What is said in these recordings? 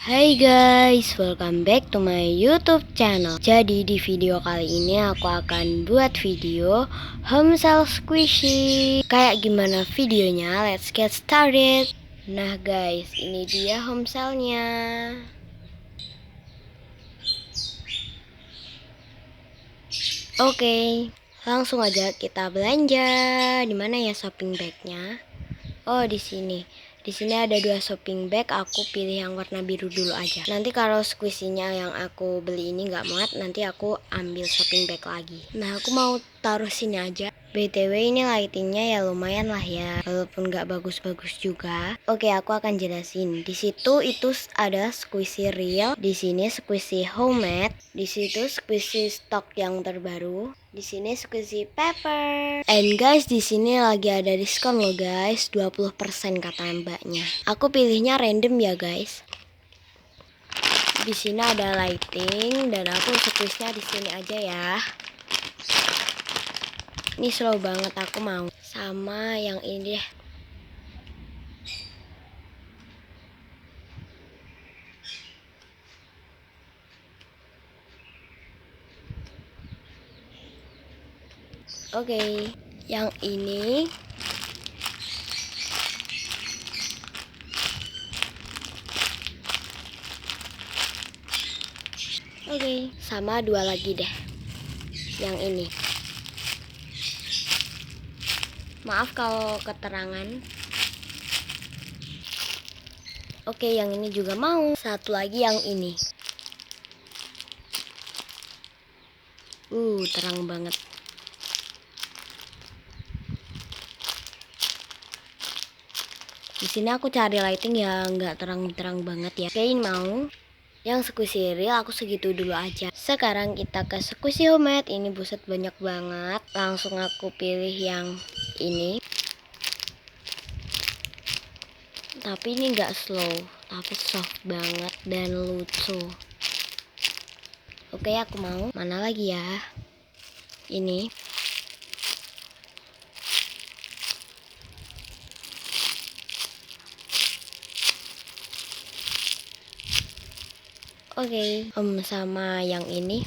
Hai guys, welcome back to my YouTube channel. Jadi di video kali ini aku akan buat video home cell squishy. Kayak gimana videonya? Let's get started. Nah guys, ini dia home cellnya. Oke, langsung aja kita belanja. Di mana ya shopping bagnya? Oh, di sini. Di sini ada 2 shopping bag, aku pilih yang warna biru dulu aja. Nanti kalau squishy-nya yang aku beli ini nggak muat, nanti aku ambil shopping bag lagi. Nah, aku mau taruh sini aja. BTW ini lightingnya ya lumayan lah ya, walaupun nggak bagus-bagus juga. Oke, aku akan jelasin. Di situ itu ada squishy real, di sini squishy homemade, di situ squishy stock yang terbaru, di sini squishy pepper. And guys, di sini lagi ada diskon loh guys, 20% kata mbaknya. Aku pilihnya random ya guys. Di sini ada lighting dan aku squishnya di sini aja ya. Ini slow banget, aku mau sama yang ini deh. Oke, yang ini oke, sama 2 lagi deh. Yang ini. Maaf kalau keterangan. Oke, yang ini juga mau. Satu lagi yang ini. Terang banget. Di sini aku cari lighting ya nggak terang-terang banget ya. Oke, ini mau. Yang squishy real aku segitu dulu aja. Sekarang kita ke squishy homemade. Ini buset banyak banget. Langsung aku pilih yang ini. Tapi ini nggak slow, tapi soft banget dan lucu. Oke, aku mau. Mana lagi ya? Ini. Oke, sama yang ini.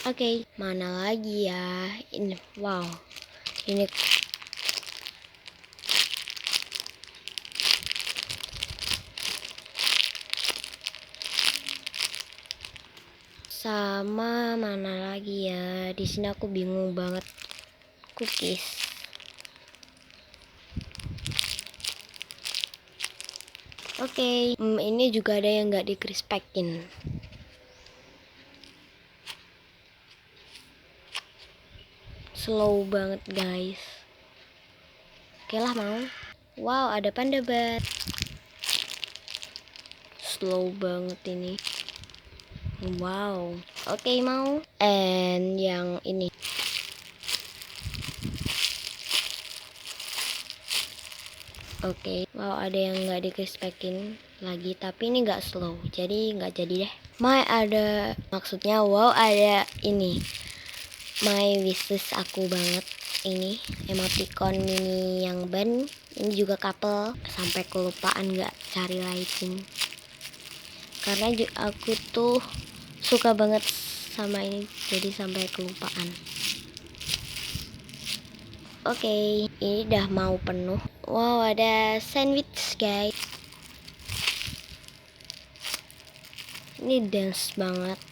Oke, mana lagi ya? Ini, wow. Ini sama mana lagi ya? Di sini aku bingung banget. Cookies. Oke, ini juga ada yang nggak dikrispekin. Slow banget guys. Oke lah, mau. Wow, ada panda bear. Slow banget ini. Wow. Oke, mau. And yang ini. Oke. Wow, ada yang nggak dikrispekin lagi, tapi ini nggak slow, jadi nggak jadi deh. Ada maksudnya wow, ada ini. My wishlist aku banget ini emoticon mini yang ban. Ini juga couple, sampai kelupaan nggak cari lighting karena aku tuh suka banget sama ini, jadi sampai kelupaan. Oke, ini udah mau penuh. Wow, ada sandwich guys. Ini dance banget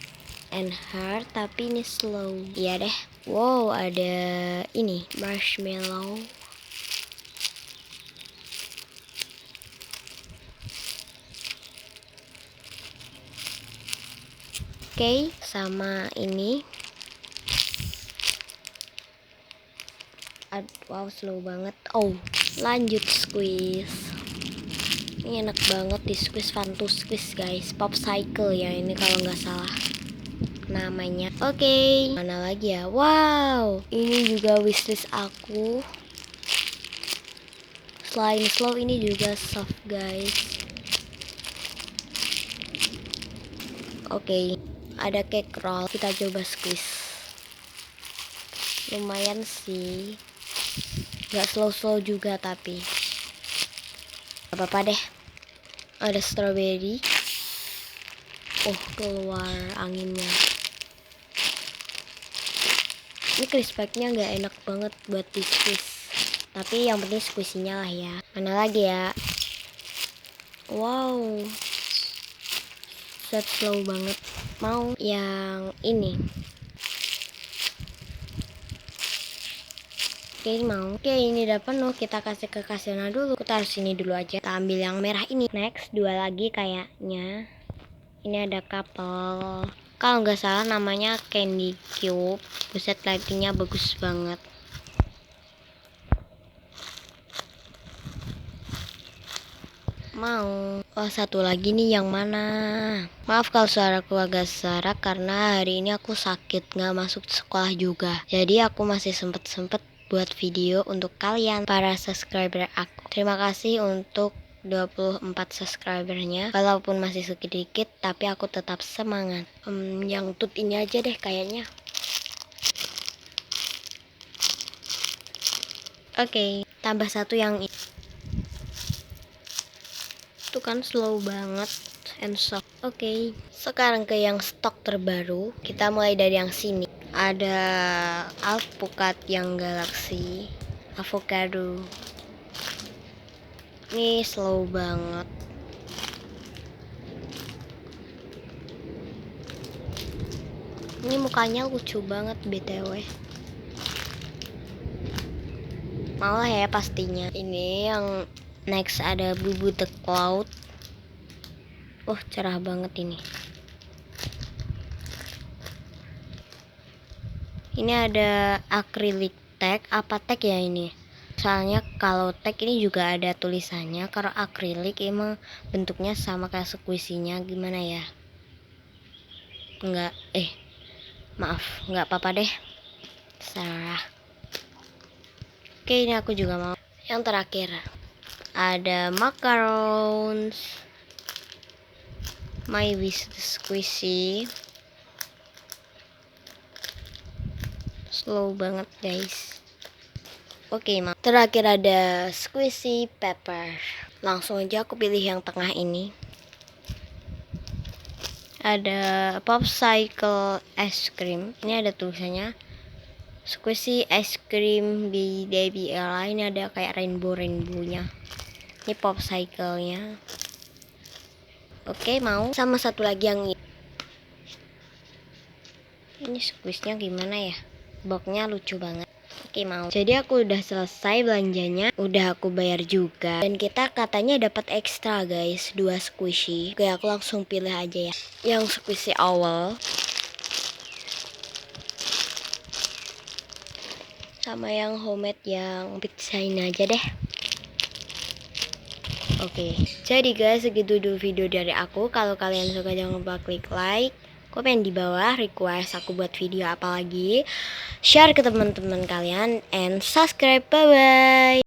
and hard, tapi ini slow. Iya deh. Wow, ada ini marshmallow. Oke, sama ini. Wow, slow banget. Oh, lanjut squeeze. Ini enak banget di squeeze, fun to squeeze guys. Pop cycle ya ini kalau nggak salah namanya. Oke, mana lagi ya? Wow, ini juga wishlist aku. Selain slow, ini juga soft guys. Oke, Ada cake roll, kita coba squeeze. Lumayan sih, gak slow juga tapi gak apa-apa deh. Ada strawberry. Oh, keluar anginnya. Ini crispy-nya nggak enak banget buat di squeeze, tapi yang penting squeeze-nya lah ya. Mana lagi ya? Wow, set slow banget. Mau yang ini? Oke, mau. Oke, ini udah penuh. Kita kasih ke kasirnya dulu. Kita harus ini dulu aja. Kita ambil yang merah ini. Next, 2 lagi kayaknya. Ini ada couple. Kalau nggak salah namanya Candy Cube. Buset, lightingnya bagus banget. Mau. Oh, satu lagi nih, yang mana? Maaf kalau suaraku agak serak karena hari ini aku sakit, nggak masuk sekolah juga. Jadi aku masih sempet buat video untuk kalian para subscriber aku. Terima kasih untuk 24 subscribernya. Walaupun masih sedikit tapi aku tetap semangat. Yang tut ini aja deh kayaknya. Oke, tambah satu yang ini. Itu kan slow banget and soft. Oke, sekarang ke yang stok terbaru. Kita mulai dari yang sini. Ada alpukat yang galaxy, avocado. Ini slow banget. Ini mukanya lucu banget BTW. Mau lah ya pastinya. Ini yang next ada Bubu the Cloud. Oh, cerah banget ini. Ini ada acrylic tag. Apa tag ya ini? Soalnya kalau tag ini juga ada tulisannya. Kalau acrylic emang bentuknya sama kayak squishy-nya. Gimana ya? Maaf, nggak apa-apa deh. Salah. Oke, ini aku juga mau. Yang terakhir ada macarons. My Wish Squishy. Slow banget guys. Oke, terakhir ada Squishy Pepper. Langsung aja aku pilih yang tengah ini. Ada Popsicle Ice Cream. Ini ada tulisannya Squishy Ice Cream di Baby Ella. Ini ada kayak rainbow-nya. Ini Popsicle-nya. Oke, mau. Sama satu lagi yang ini. Ini squeeze-nya gimana ya? Boxnya lucu banget. Oke, mau. Jadi aku udah selesai belanjanya. Udah aku bayar juga. Dan kita katanya dapat ekstra guys, 2 squishy. Oke, aku langsung pilih aja ya. Yang squishy awal. Sama yang homemade yang pizza ini aja deh. Oke, jadi guys segitu dulu video dari aku. Kalau kalian suka jangan lupa klik like, komen di bawah, request aku buat video apa lagi, share ke teman-teman kalian, and subscribe. Bye bye.